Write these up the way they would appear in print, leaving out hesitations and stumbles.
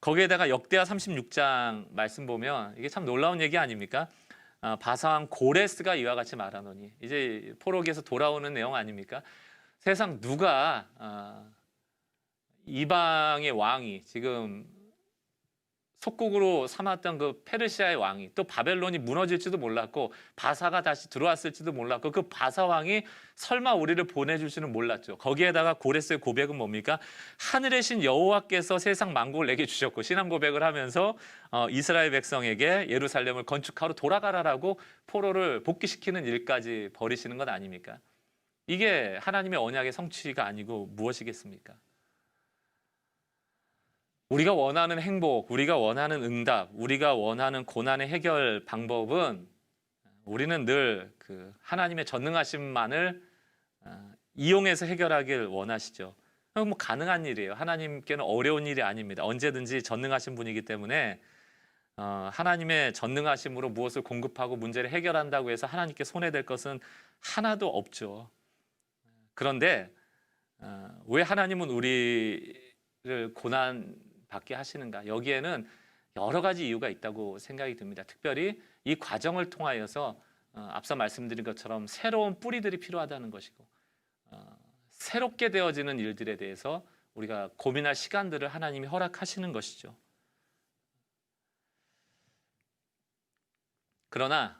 거기에다가 역대하 36장 말씀 보면 이게 참 놀라운 얘기 아닙니까? 바사왕 고레스가 이와 같이 말하노니, 이제 포로기에서 돌아오는 내용 아닙니까? 세상 누가 이방의 왕이 지금 속국으로 삼았던 그 페르시아의 왕이 또 바벨론이 무너질지도 몰랐고 바사가 다시 들어왔을지도 몰랐고 그 바사 왕이 설마 우리를 보내줄 줄은 몰랐죠. 거기에다가 고레스의 고백은 뭡니까? 하늘의 신 여호와께서 세상 만국을 내게 주셨고, 신앙 고백을 하면서 이스라엘 백성에게 예루살렘을 건축하러 돌아가라라고 포로를 복귀시키는 일까지 벌이시는 것 아닙니까? 이게 하나님의 언약의 성취가 아니고 무엇이겠습니까? 우리가 원하는 행복, 우리가 원하는 응답, 우리가 원하는 고난의 해결 방법은 우리는 늘 그 하나님의 전능하심만을 이용해서 해결하길 원하시죠. 뭐 가능한 일이에요. 하나님께는 어려운 일이 아닙니다. 언제든지 전능하신 분이기 때문에 하나님의 전능하심으로 무엇을 공급하고 문제를 해결한다고 해서 하나님께 손해될 것은 하나도 없죠. 그런데 왜 하나님은 우리를 고난 받게 하시는가? 여기에는 여러 가지 이유가 있다고 생각이 듭니다. 특별히 이 과정을 통하여서 앞서 말씀드린 것처럼 새로운 뿌리들이 필요하다는 것이고, 새롭게 되어지는 일들에 대해서 우리가 고민할 시간들을 하나님이 허락하시는 것이죠. 그러나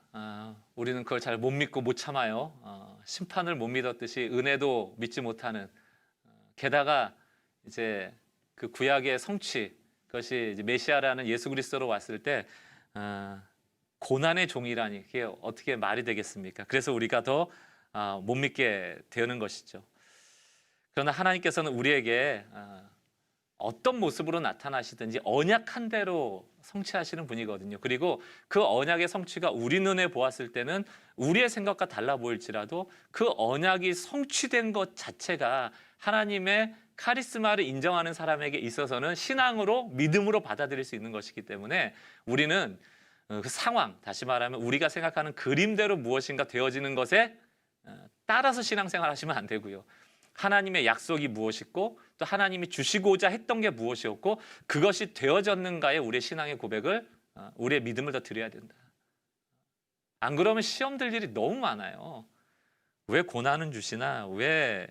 우리는 그걸 잘 못 믿고 못 참아요. 심판을 못 믿었듯이 은혜도 믿지 못하는, 게다가 이제 그 구약의 성취, 그것이 이제 메시아라는 예수 그리스도로 왔을 때 고난의 종이라니, 그게 어떻게 말이 되겠습니까? 그래서 우리가 더 못 믿게 되는 것이죠. 그러나 하나님께서는 우리에게 어떤 모습으로 나타나시든지 언약한 대로 성취하시는 분이거든요. 그리고 그 언약의 성취가 우리 눈에 보았을 때는 우리의 생각과 달라 보일지라도 그 언약이 성취된 것 자체가 하나님의 카리스마를 인정하는 사람에게 있어서는 신앙으로, 믿음으로 받아들일 수 있는 것이기 때문에 우리는 그 상황, 다시 말하면 우리가 생각하는 그림대로 무엇인가 되어지는 것에 따라서 신앙생활 하시면 안 되고요. 하나님의 약속이 무엇이고 또 하나님이 주시고자 했던 게 무엇이었고 그것이 되어졌는가에 우리의 신앙의 고백을, 우리의 믿음을 더 드려야 된다. 안 그러면 시험 들 일이 너무 많아요. 왜 고난은 주시나? 왜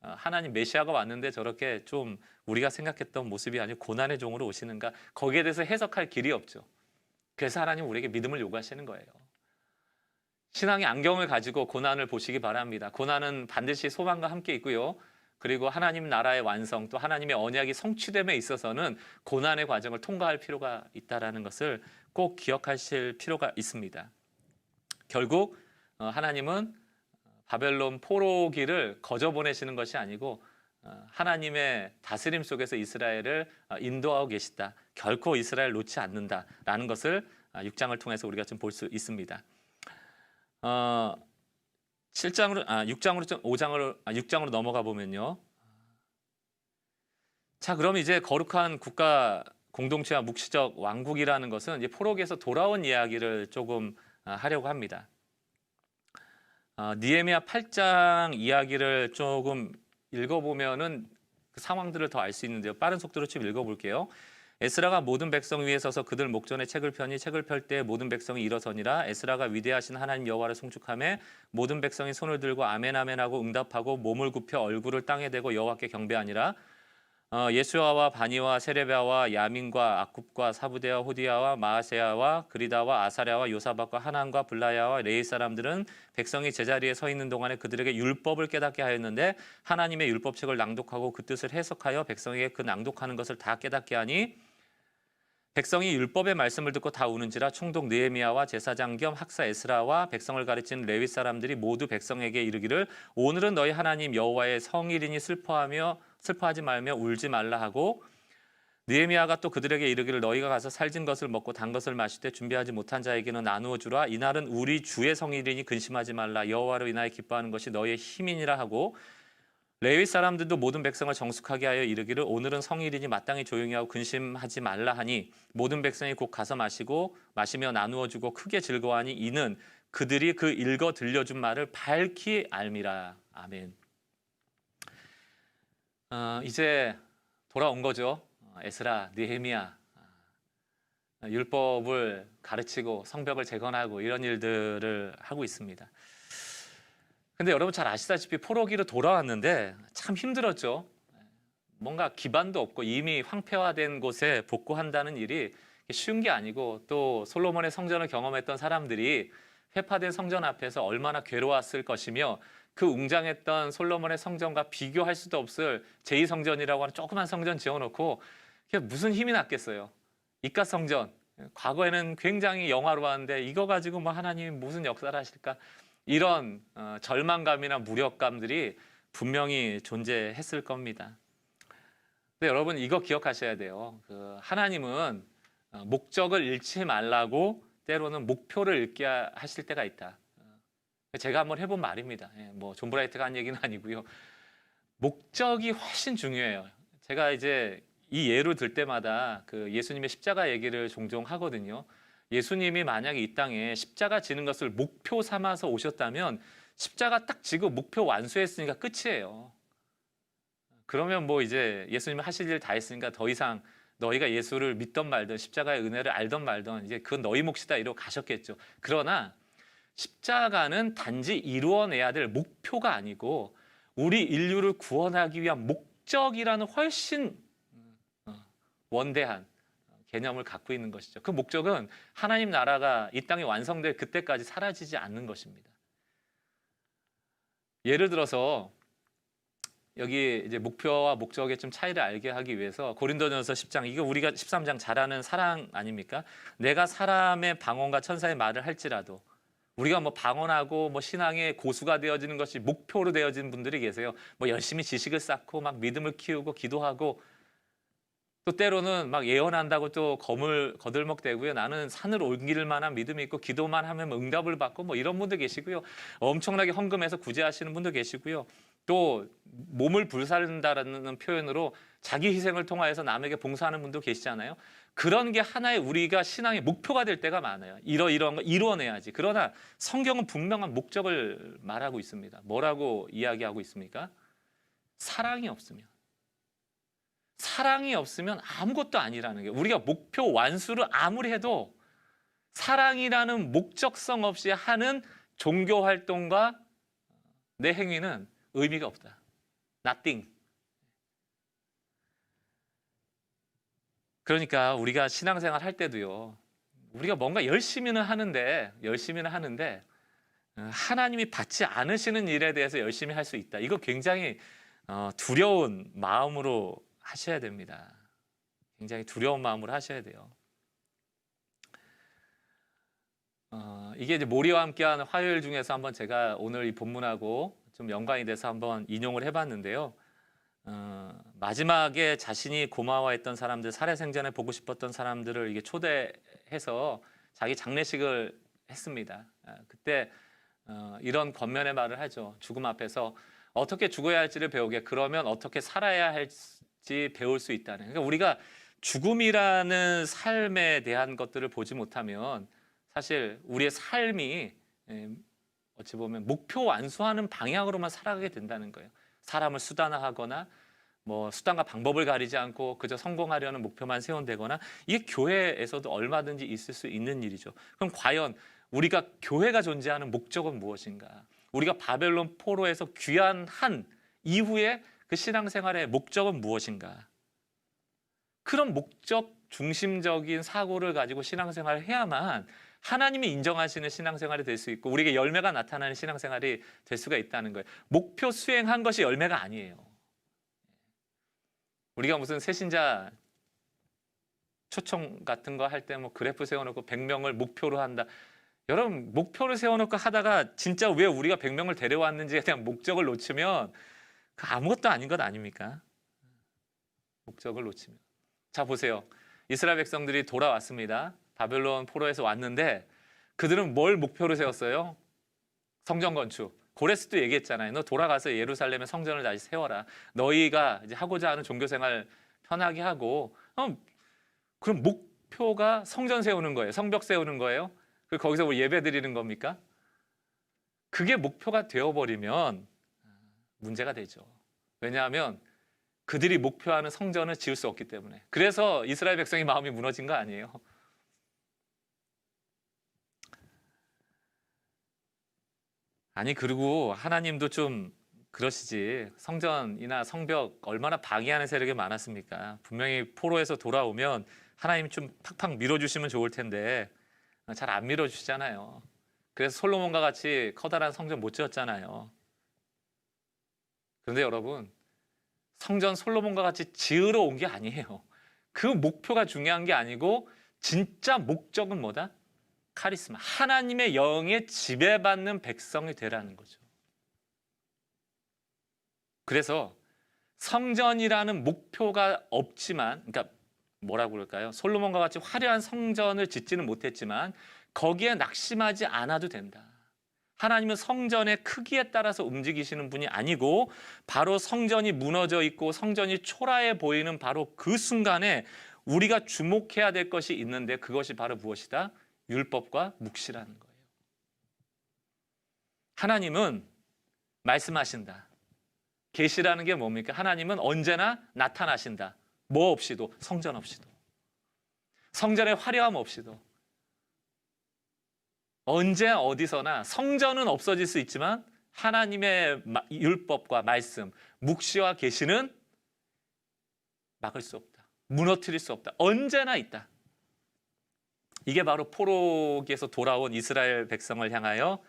하나님 메시아가 왔는데 저렇게 좀 우리가 생각했던 모습이 아니고 고난의 종으로 오시는가? 거기에 대해서 해석할 길이 없죠. 그래서 하나님 우리에게 믿음을 요구하시는 거예요. 신앙의 안경을 가지고 고난을 보시기 바랍니다. 고난은 반드시 소망과 함께 있고요. 그리고 하나님 나라의 완성, 또 하나님의 언약이 성취됨에 있어서는 고난의 과정을 통과할 필요가 있다는 것을 꼭 기억하실 필요가 있습니다. 결국 하나님은 바벨론 포로기를 거저 보내시는 것이 아니고 하나님의 다스림 속에서 이스라엘을 인도하고 계시다. 결코 이스라엘 놓지 않는다라는 것을 6장을 통해서 우리가 좀 볼 수 있습니다. 6장으로 넘어가 보면요. 자, 그럼 이제 거룩한 국가 공동체와 묵시적 왕국이라는 것은 이제 포로기에서 돌아온 이야기를 조금 하려고 합니다. 느헤미야 8장 이야기를 조금 읽어보면은 그 상황들을 더 알 수 있는데요. 빠른 속도로 좀 읽어볼게요. 에스라가 모든 백성 위에 서서 그들 목전에 책을 펴니 책을 펼 때 모든 백성이 일어서니라. 에스라가 위대하신 하나님 여호와를 송축하며 모든 백성이 손을 들고 아멘 아멘 하고 응답하고 몸을 굽혀 얼굴을 땅에 대고 여호와께 경배하니라. 예수아와 바니와 세레비아와 야민과 아굽과 사부대와 호디야와 마아세야와 그리다와 아사랴와 요사박과 하난과 블라야와 레이 사람들은 백성이 제자리에 서 있는 동안에 그들에게 율법을 깨닫게 하였는데 하나님의 율법책을 낭독하고 그 뜻을 해석하여 백성에게 그 낭독하는 것을 다 깨닫게 하니 백성이 율법의 말씀을 듣고 다 우는지라. 총독 느헤미야와 제사장 겸 학사 에스라와 백성을 가르치는 레위 사람들이 모두 백성에게 이르기를 오늘은 너희 하나님 여호와의 성일이니 슬퍼하지 말며 울지 말라 하고, 느헤미야가 또 그들에게 이르기를 너희가 가서 살진 것을 먹고 단 것을 마실 때 준비하지 못한 자에게는 나누어 주라. 이날은 우리 주의 성일이니 근심하지 말라. 여호와로 인하여 기뻐하는 것이 너희의 힘이니라 하고, 레위 사람들도 모든 백성을 정숙하게 하여 이르기를 오늘은 성일이니 마땅히 조용히 하고 근심하지 말라 하니 모든 백성이 곧 가서 마시며 나누어 주고 크게 즐거워하니 이는 그들이 그 읽어 들려준 말을 밝히 알미라. 아멘. 이제 돌아온 거죠. 에스라, 느헤미야, 율법을 가르치고 성벽을 재건하고 이런 일들을 하고 있습니다. 근데 여러분 잘 아시다시피 포로기로 돌아왔는데 참 힘들었죠. 뭔가 기반도 없고 이미 황폐화된 곳에 복구한다는 일이 쉬운 게 아니고, 또 솔로몬의 성전을 경험했던 사람들이 회파된 성전 앞에서 얼마나 괴로웠을 것이며, 그 웅장했던 솔로몬의 성전과 비교할 수도 없을 제2성전이라고 하는 조그만 성전 지어놓고 그게 무슨 힘이 났겠어요. 이깟 성전, 과거에는 굉장히 영화로웠는데 이거 가지고 뭐 하나님이 무슨 역사를 하실까, 이런 절망감이나 무력감들이 분명히 존재했을 겁니다. 근데 여러분 이거 기억하셔야 돼요. 하나님은 목적을 잃지 말라고 때로는 목표를 잃게 하실 때가 있다. 제가 한번 해본 말입니다. 뭐 존 브라이트가 한 얘기는 아니고요. 목적이 훨씬 중요해요. 제가 이제 이 예로 들 때마다 그 예수님의 십자가 얘기를 종종 하거든요. 예수님이 만약에 이 땅에 십자가 지는 것을 목표 삼아서 오셨다면 십자가 딱 지고 목표 완수했으니까 끝이에요. 그러면 뭐 이제 예수님이 하실 일 다 했으니까 더 이상 너희가 예수를 믿던 말든 십자가의 은혜를 알던 말든 이제 그건 너희 몫이다 이러고 가셨겠죠. 그러나 십자가는 단지 이루어내야 될 목표가 아니고 우리 인류를 구원하기 위한 목적이라는 훨씬 원대한 개념을 갖고 있는 것이죠. 그 목적은 하나님 나라가 이 땅에 완성될 그때까지 사라지지 않는 것입니다. 예를 들어서 여기 이제 목표와 목적의 좀 차이를 알게 하기 위해서 고린도전서 10장, 이거 우리가 13장 잘 아는 사랑 아닙니까? 내가 사람의 방언과 천사의 말을 할지라도, 우리가 뭐 방언하고 뭐 신앙의 고수가 되어지는 것이 목표로 되어진 분들이 계세요. 뭐 열심히 지식을 쌓고 막 믿음을 키우고 기도하고, 또 때로는 막 예언한다고 또 거들먹대고요. 나는 산을 옮길 만한 믿음이 있고 기도만 하면 응답을 받고 뭐 이런 분도 계시고요. 엄청나게 헌금해서 구제하시는 분도 계시고요. 또 몸을 불사른다라는 표현으로 자기 희생을 통하여서 남에게 봉사하는 분도 계시잖아요. 그런 게 하나의 우리가 신앙의 목표가 될 때가 많아요. 이런 거 이루어내야지. 그러나 성경은 분명한 목적을 말하고 있습니다. 뭐라고 이야기하고 있습니까? 사랑이 없으면 아무것도 아니라는 게, 우리가 목표 완수를 아무리 해도 사랑이라는 목적성 없이 하는 종교 활동과 내 행위는 의미가 없다. Nothing. 그러니까 우리가 신앙생활 할 때도요, 우리가 뭔가 열심히는 하는데 하나님이 받지 않으시는 일에 대해서 열심히 할 수 있다. 이거 굉장히 두려운 마음으로 하셔야 됩니다. 굉장히 두려운 마음으로 하셔야 돼요. 이게 이제 모리와 함께하는 화요일 중에서 한번 제가 오늘 이 본문하고 좀 연관이 돼서 한번 인용을 해봤는데요. 마지막에 자신이 고마워했던 사람들, 살해생전에 보고 싶었던 사람들을 이게 초대해서 자기 장례식을 했습니다. 그때 이런 권면의 말을 하죠. 죽음 앞에서 어떻게 죽어야 할지를 배우게, 그러면 어떻게 살아야 할지 배울 수 있다는. 그러니까 우리가 죽음이라는 삶에 대한 것들을 보지 못하면 사실 우리의 삶이 어찌 보면 목표 완수하는 방향으로만 살아가게 된다는 거예요. 사람을 수단화하거나 뭐 수단과 방법을 가리지 않고 그저 성공하려는 목표만 세운다거나, 이게 교회에서도 얼마든지 있을 수 있는 일이죠. 그럼 과연 우리가 교회가 존재하는 목적은 무엇인가? 우리가 바벨론 포로에서 귀환한 이후에 그 신앙생활의 목적은 무엇인가? 그런 목적 중심적인 사고를 가지고 신앙생활을 해야만 하나님이 인정하시는 신앙생활이 될 수 있고 우리에게 열매가 나타나는 신앙생활이 될 수가 있다는 거예요. 목표 수행한 것이 열매가 아니에요. 우리가 무슨 새신자 초청 같은 거 할 때 뭐 그래프 세워놓고 100명을 목표로 한다. 여러분, 목표를 세워놓고 하다가 진짜 왜 우리가 100명을 데려왔는지에 대한 목적을 놓치면 그 아무것도 아닌 것 아닙니까? 목적을 놓치면. 자, 보세요. 이스라엘 백성들이 돌아왔습니다. 바벨론 포로에서 왔는데 그들은 뭘 목표로 세웠어요? 성전 건축. 고레스도 얘기했잖아요. 너 돌아가서 예루살렘에 성전을 다시 세워라. 너희가 이제 하고자 하는 종교생활 편하게 하고. 그럼 목표가 성전 세우는 거예요. 성벽 세우는 거예요. 그리고 거기서 뭐 예배 드리는 겁니까? 그게 목표가 되어버리면 문제가 되죠. 왜냐하면 그들이 목표하는 성전을 지을 수 없기 때문에. 그래서 이스라엘 백성의 마음이 무너진 거 아니에요. 아니 그리고 하나님도 좀 그러시지. 성전이나 성벽 얼마나 방해하는 세력이 많았습니까? 분명히 포로에서 돌아오면 하나님 좀 팍팍 밀어주시면 좋을 텐데 잘 안 밀어주시잖아요. 그래서 솔로몬과 같이 커다란 성전 못 지었잖아요. 그런데 여러분, 성전 솔로몬과 같이 지으러 온 게 아니에요. 그 목표가 중요한 게 아니고 진짜 목적은 뭐다? 카리스마. 하나님의 영에 지배받는 백성이 되라는 거죠. 그래서 성전이라는 목표가 없지만, 그러니까 뭐라고 그럴까요? 솔로몬과 같이 화려한 성전을 짓지는 못했지만 거기에 낙심하지 않아도 된다. 하나님은 성전의 크기에 따라서 움직이시는 분이 아니고 바로 성전이 무너져 있고 성전이 초라해 보이는 바로 그 순간에 우리가 주목해야 될 것이 있는데 그것이 바로 무엇이다? 율법과 묵시라는 거예요. 하나님은 말씀하신다. 계시라는 게 뭡니까? 하나님은 언제나 나타나신다. 뭐 없이도, 성전 없이도, 성전의 화려함 없이도, 언제 어디서나. 성전은 없어질 수 있지만 하나님의 율법과 말씀, 묵시와 계시는 막을 수 없다. 무너뜨릴 수 없다. 언제나 있다. 이게 바로 포로기에서 돌아온 이스라엘 백성을 향하여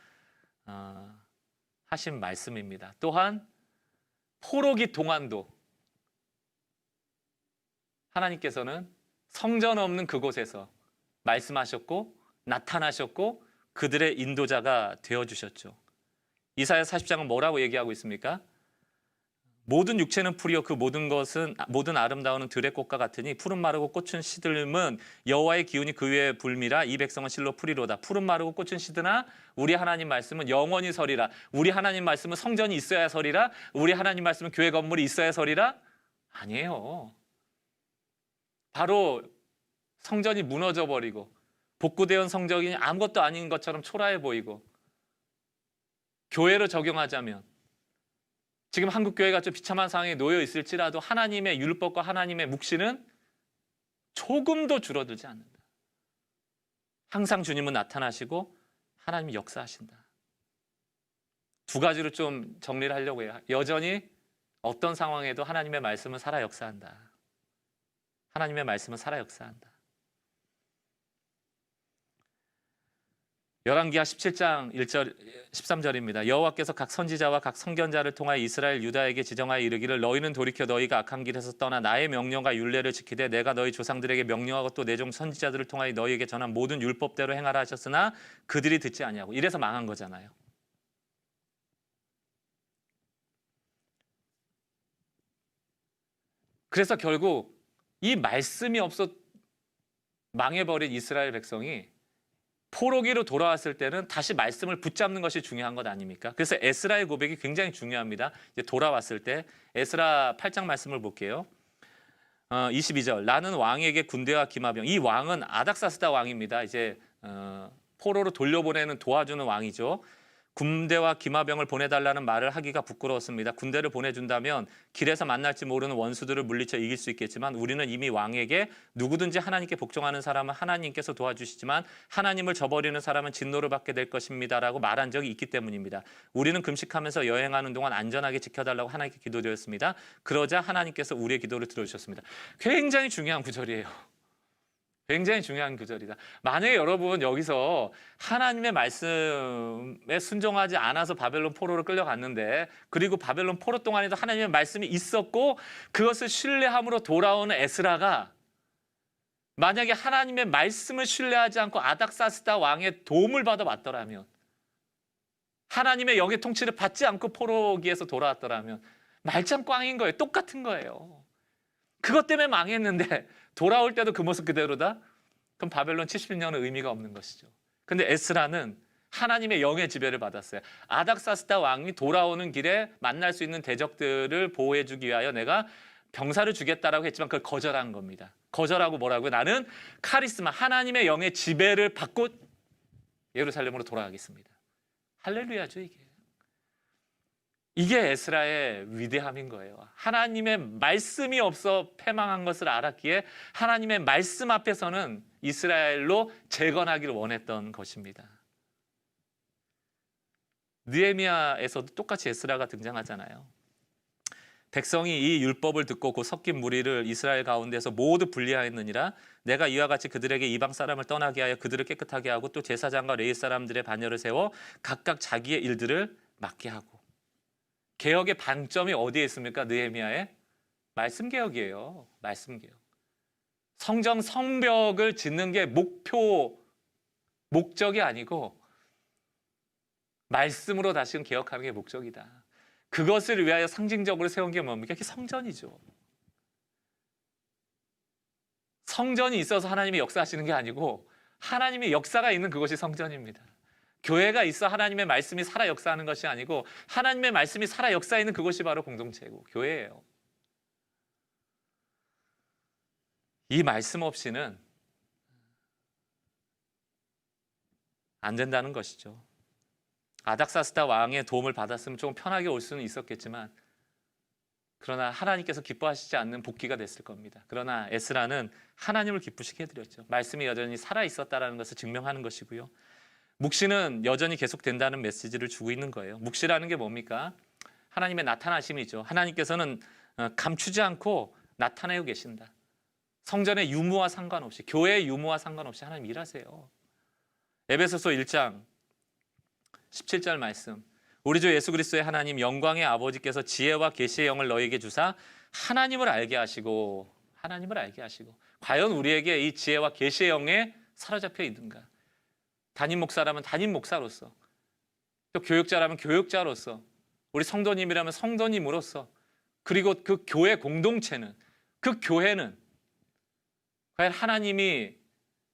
하신 말씀입니다. 또한 포로기 동안도 하나님께서는 성전 없는 그곳에서 말씀하셨고 나타나셨고 그들의 인도자가 되어주셨죠. 이사야 40장은 뭐라고 얘기하고 있습니까? 모든 육체는 풀이요 그 모든 것은 모든 아름다운 들의 꽃과 같으니 푸른 마르고 꽃은 시들음은 여호와의 기운이 그 위에 불미라. 이 백성은 실로 풀이로다. 푸른 마르고 꽃은 시드나 우리 하나님 말씀은 영원히 서리라. 우리 하나님 말씀은 성전이 있어야 서리라. 우리 하나님 말씀은 교회 건물이 있어야 서리라. 아니에요. 바로 성전이 무너져 버리고 복구되어 온 성전이 아무것도 아닌 것처럼 초라해 보이고 교회로 적용하자면 지금 한국교회가 좀 비참한 상황에 놓여 있을지라도 하나님의 율법과 하나님의 묵시는 조금도 줄어들지 않는다. 항상 주님은 나타나시고 하나님이 역사하신다. 두 가지로 좀 정리를 하려고 해요. 여전히 어떤 상황에도 하나님의 말씀은 살아 역사한다. 하나님의 말씀은 살아 역사한다. 열왕기하 17장 1절 13절입니다. 여호와께서 각 선지자와 각 선견자를 통하여 이스라엘 유다에게 지정하여 이르기를 너희는 돌이켜 너희가 악한 길에서 떠나 나의 명령과 율례를 지키되 내가 너희 조상들에게 명령하고 또 내 종 선지자들을 통하여 너희에게 전한 모든 율법대로 행하라 하셨으나 그들이 듣지 아니하고. 이래서 망한 거잖아요. 그래서 결국 이 말씀이 없어 망해버린 이스라엘 백성이 포로기로 돌아왔을 때는 다시 말씀을 붙잡는 것이 중요한 것 아닙니까? 그래서 에스라의 고백이 굉장히 중요합니다. 이제 돌아왔을 때 에스라 8장 말씀을 볼게요. 22절 나는 왕에게 군대와 기마병. 이 왕은 아닥사스다 왕입니다. 이제 포로로 돌려보내는 도와주는 왕이죠. 군대와 기마병을 보내달라는 말을 하기가 부끄러웠습니다. 군대를 보내준다면 길에서 만날지 모르는 원수들을 물리쳐 이길 수 있겠지만 우리는 이미 왕에게 누구든지 하나님께 복종하는 사람은 하나님께서 도와주시지만 하나님을 저버리는 사람은 진노를 받게 될 것입니다 라고 말한 적이 있기 때문입니다. 우리는 금식하면서 여행하는 동안 안전하게 지켜달라고 하나님께 기도드렸습니다. 그러자 하나님께서 우리의 기도를 들어주셨습니다. 굉장히 중요한 구절이에요. 굉장히 중요한 구절이다. 만약에 여러분 여기서 하나님의 말씀에 순종하지 않아서 바벨론 포로로 끌려갔는데 그리고 바벨론 포로 동안에도 하나님의 말씀이 있었고 그것을 신뢰함으로 돌아오는 에스라가 만약에 하나님의 말씀을 신뢰하지 않고 아닥사스다 왕의 도움을 받아왔더라면 하나님의 영의 통치를 받지 않고 포로기에서 돌아왔더라면 말짱 꽝인 거예요. 똑같은 거예요. 그것 때문에 망했는데 돌아올 때도 그 모습 그대로다? 그럼 바벨론 70년은 의미가 없는 것이죠. 근데 에스라는 하나님의 영의 지배를 받았어요. 아닥사스다 왕이 돌아오는 길에 만날 수 있는 대적들을 보호해주기 위하여 내가 병사를 주겠다라고 했지만 그걸 거절한 겁니다. 거절하고 뭐라고요? 나는 카리스마, 하나님의 영의 지배를 받고 예루살렘으로 돌아가겠습니다. 할렐루야죠 이게. 이게 에스라의 위대함인 거예요. 하나님의 말씀이 없어 패망한 것을 알았기에 하나님의 말씀 앞에서는 이스라엘로 재건하기를 원했던 것입니다. 느헤미야에서도 똑같이 에스라가 등장하잖아요. 백성이 이 율법을 듣고 그 섞인 무리를 이스라엘 가운데서 모두 분리하였느니라. 내가 이와 같이 그들에게 이방 사람을 떠나게 하여 그들을 깨끗하게 하고 또 제사장과 레위 사람들의 반열을 세워 각각 자기의 일들을 맡게 하고. 개혁의 방점이 어디에 있습니까? 느헤미야의 말씀 개혁이에요. 말씀 개혁. 성전 성벽을 짓는 게 목적이 아니고 말씀으로 다시금 개혁하는 게 목적이다. 그것을 위하여 상징적으로 세운 게 뭡니까? 그게 성전이죠. 성전이 있어서 하나님이 역사하시는 게 아니고 하나님의 역사가 있는 그것이 성전입니다. 교회가 있어 하나님의 말씀이 살아 역사하는 것이 아니고 하나님의 말씀이 살아 역사하는 그것이 바로 공동체고 교회예요. 이 말씀 없이는 안 된다는 것이죠. 아닥사스다 왕의 도움을 받았으면 조금 편하게 올 수는 있었겠지만 그러나 하나님께서 기뻐하시지 않는 복귀가 됐을 겁니다. 그러나 에스라는 하나님을 기쁘시게 해드렸죠. 말씀이 여전히 살아있었다는 것을 증명하는 것이고요. 묵시는 여전히 계속된다는 메시지를 주고 있는 거예요. 묵시라는 게 뭡니까? 하나님의 나타나심이죠. 하나님께서는 감추지 않고 나타내고 계신다. 성전의 유무와 상관없이, 교회의 유무와 상관없이 하나님 일하세요. 에베소서 1장 17절 말씀. 우리 주 예수 그리스도의 하나님 영광의 아버지께서 지혜와 계시의 영을 너희에게 주사 하나님을 알게 하시고 과연 우리에게 이 지혜와 계시의 영에 사로잡혀 있는가? 담임 목사라면 담임 목사로서, 또 교육자라면 교육자로서, 우리 성도님이라면 성도님으로서, 그리고 그 교회 공동체는, 그 교회는 과연 하나님이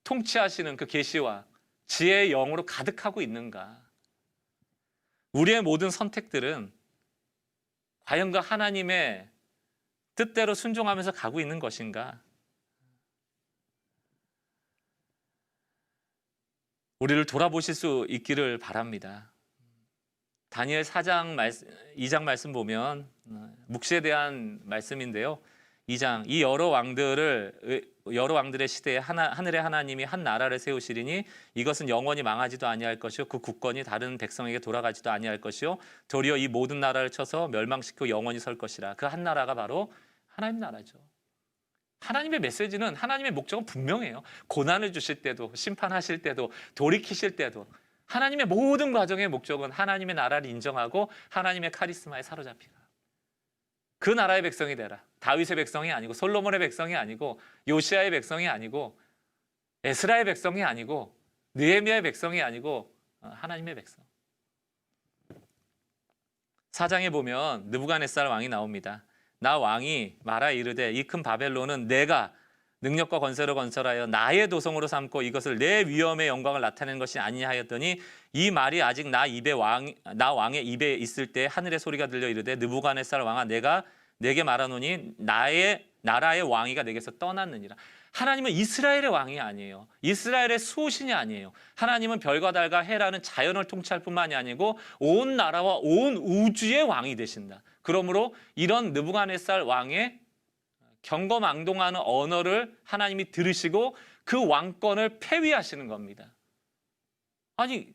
통치하시는 그 계시와 지혜의 영으로 가득하고 있는가? 우리의 모든 선택들은 과연 그 하나님의 뜻대로 순종하면서 가고 있는 것인가? 우리를 돌아보실 수 있기를 바랍니다. 다니엘 2장 말씀 보면 묵시에 대한 말씀인데요. 2장 이 여러 왕들의 시대에 하늘의 하나님이 한 나라를 세우시리니 이것은 영원히 망하지도 아니할 것이요 그 국권이 다른 백성에게 돌아가지도 아니할 것이요 도리어 이 모든 나라를 쳐서 멸망시키고 영원히 설 것이라. 그 한 나라가 바로 하나님 나라죠. 하나님의 메시지는, 하나님의 목적은 분명해요. 고난을 주실 때도, 심판하실 때도, 돌이키실 때도 하나님의 모든 과정의 목적은 하나님의 나라를 인정하고 하나님의 카리스마에 사로잡히라. 그 나라의 백성이 되라. 다윗의 백성이 아니고, 솔로몬의 백성이 아니고, 요시아의 백성이 아니고, 에스라의 백성이 아니고, 느헤미야의 백성이 아니고 하나님의 백성. 4장에 보면 느부갓네살 왕이 나옵니다. 나 왕이 말하 이르되 이 큰 바벨론은 내가 능력과 권세로 건설하여 나의 도성으로 삼고 이것을 내 위엄의 영광을 나타내는 것이 아니냐 하였더니 이 말이 아직 나 왕의 입에 있을 때 하늘의 소리가 들려 이르되 느부갓네살 왕아 내가 내게 말하노니 나라의 왕위가 내게서 떠났느니라. 하나님은 이스라엘의 왕이 아니에요. 이스라엘의 수호신이 아니에요. 하나님은 별과 달과 해라는 자연을 통치할 뿐만이 아니고 온 나라와 온 우주의 왕이 되신다. 그러므로 이런 느부갓네살 왕의 경거망동하는 언어를 하나님이 들으시고 그 왕권을 폐위하시는 겁니다. 아니,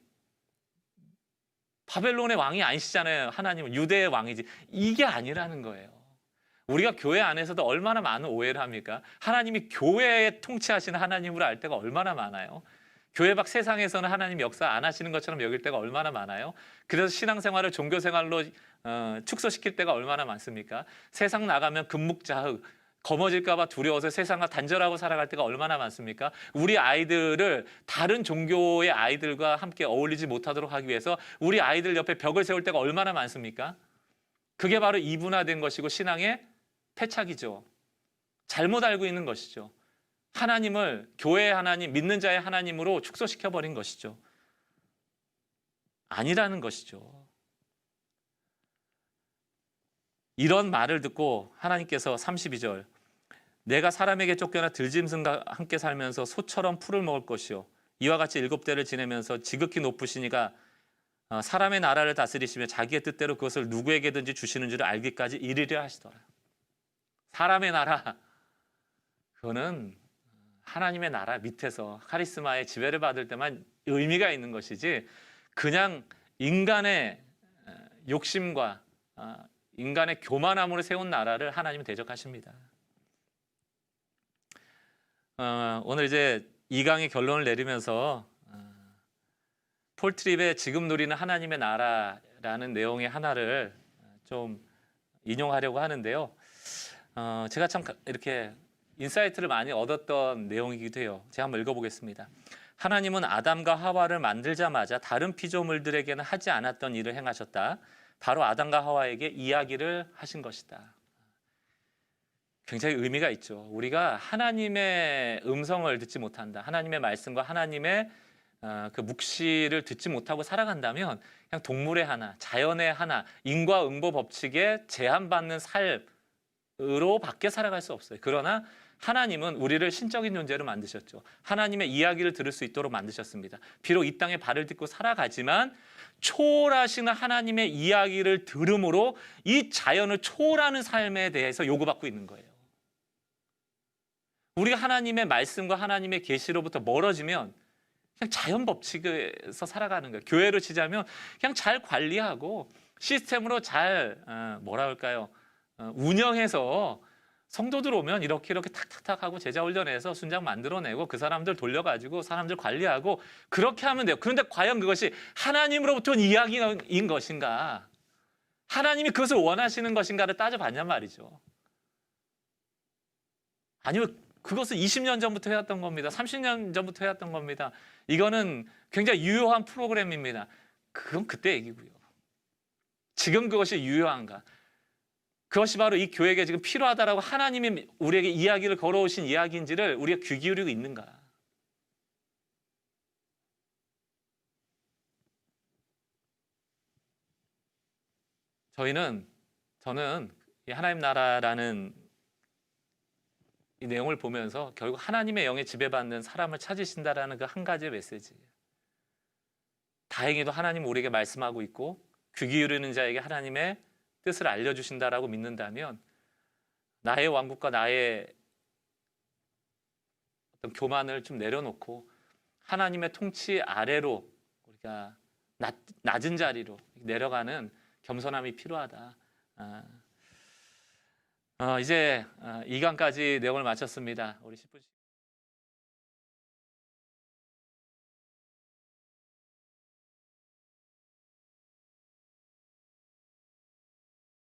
바벨론의 왕이 아니시잖아요. 하나님은 유대의 왕이지. 이게 아니라는 거예요. 우리가 교회 안에서도 얼마나 많은 오해를 합니까? 하나님이 교회에 통치하시는 하나님으로 알 때가 얼마나 많아요. 교회 밖 세상에서는 하나님 역사 안 하시는 것처럼 여길 때가 얼마나 많아요. 그래서 신앙생활을 종교생활로 축소시킬 때가 얼마나 많습니까? 세상 나가면 금묵자흑, 거머질까 봐 두려워서 세상과 단절하고 살아갈 때가 얼마나 많습니까? 우리 아이들을 다른 종교의 아이들과 함께 어울리지 못하도록 하기 위해서 우리 아이들 옆에 벽을 세울 때가 얼마나 많습니까? 그게 바로 이분화된 것이고 신앙의 패착이죠. 잘못 알고 있는 것이죠. 하나님을 교회의 하나님, 믿는 자의 하나님으로 축소시켜버린 것이죠. 아니라는 것이죠. 이런 말을 듣고 하나님께서 32절 내가 사람에게 쫓겨나 들짐승과 함께 살면서 소처럼 풀을 먹을 것이요 이와 같이 7대를 지내면서 지극히 높으시니가 사람의 나라를 다스리시며 자기의 뜻대로 그것을 누구에게든지 주시는 줄을 알기까지 이르려 하시더라. 사람의 나라, 그거는 하나님의 나라 밑에서 카리스마의 지배를 받을 때만 의미가 있는 것이지 그냥 인간의 욕심과 인간의 교만함으로 세운 나라를 하나님은 대적하십니다. 오늘 이제 2강의 결론을 내리면서 폴 트립의 지금 누리는 하나님의 나라라는 내용의 하나를 좀 인용하려고 하는데요. 제가 참 이렇게 인사이트를 많이 얻었던 내용이기도 해요. 제가 한번 읽어보겠습니다. 하나님은 아담과 하와를 만들자마자 다른 피조물들에게는 하지 않았던 일을 행하셨다. 바로 아담과 하와에게 이야기를 하신 것이다. 굉장히 의미가 있죠. 우리가 하나님의 음성을 듣지 못한다. 하나님의 말씀과 하나님의 그 묵시를 듣지 못하고 살아간다면 그냥 동물의 하나, 자연의 하나, 인과응보 법칙에 제한받는 삶으로 밖에 살아갈 수 없어요. 그러나 하나님은 우리를 신적인 존재로 만드셨죠. 하나님의 이야기를 들을 수 있도록 만드셨습니다. 비록 이 땅에 발을 딛고 살아가지만 초월하신 하나님의 이야기를 들음으로 이 자연을 초월하는 삶에 대해서 요구받고 있는 거예요. 우리가 하나님의 말씀과 하나님의 계시로부터 멀어지면 그냥 자연 법칙에서 살아가는 거예요. 교회로 치자면 그냥 잘 관리하고 시스템으로 잘 운영해서 성도들 오면 이렇게 탁탁탁 하고 제자 훈련해서 순장 만들어내고 그 사람들 돌려가지고 사람들 관리하고 그렇게 하면 돼요. 그런데 과연 그것이 하나님으로부터 온 이야기인 것인가? 하나님이 그것을 원하시는 것인가를 따져봤냔 말이죠. 아니면 그것은 20년 전부터 해왔던 겁니다. 30년 전부터 해왔던 겁니다. 이거는 굉장히 유효한 프로그램입니다. 그건 그때 얘기고요. 지금 그것이 유효한가? 그것이 바로 이 교회에게 지금 필요하다라고 하나님이 우리에게 이야기를 걸어오신 이야기인지를 우리가 귀 기울이고 있는가? 저는 이 하나님 나라라는 이 내용을 보면서 결국 하나님의 영에 지배받는 사람을 찾으신다라는 그 한 가지의 메시지예요. 다행히도 하나님 우리에게 말씀하고 있고 귀 기울이는 자에게 하나님의 뜻을 알려주신다라고 믿는다면 나의 왕국과 나의 어떤 교만을 좀 내려놓고 하나님의 통치 아래로 우리가 낮은 자리로 내려가는 겸손함이 필요하다. 이제 2강까지 내용을 마쳤습니다. 우리 10분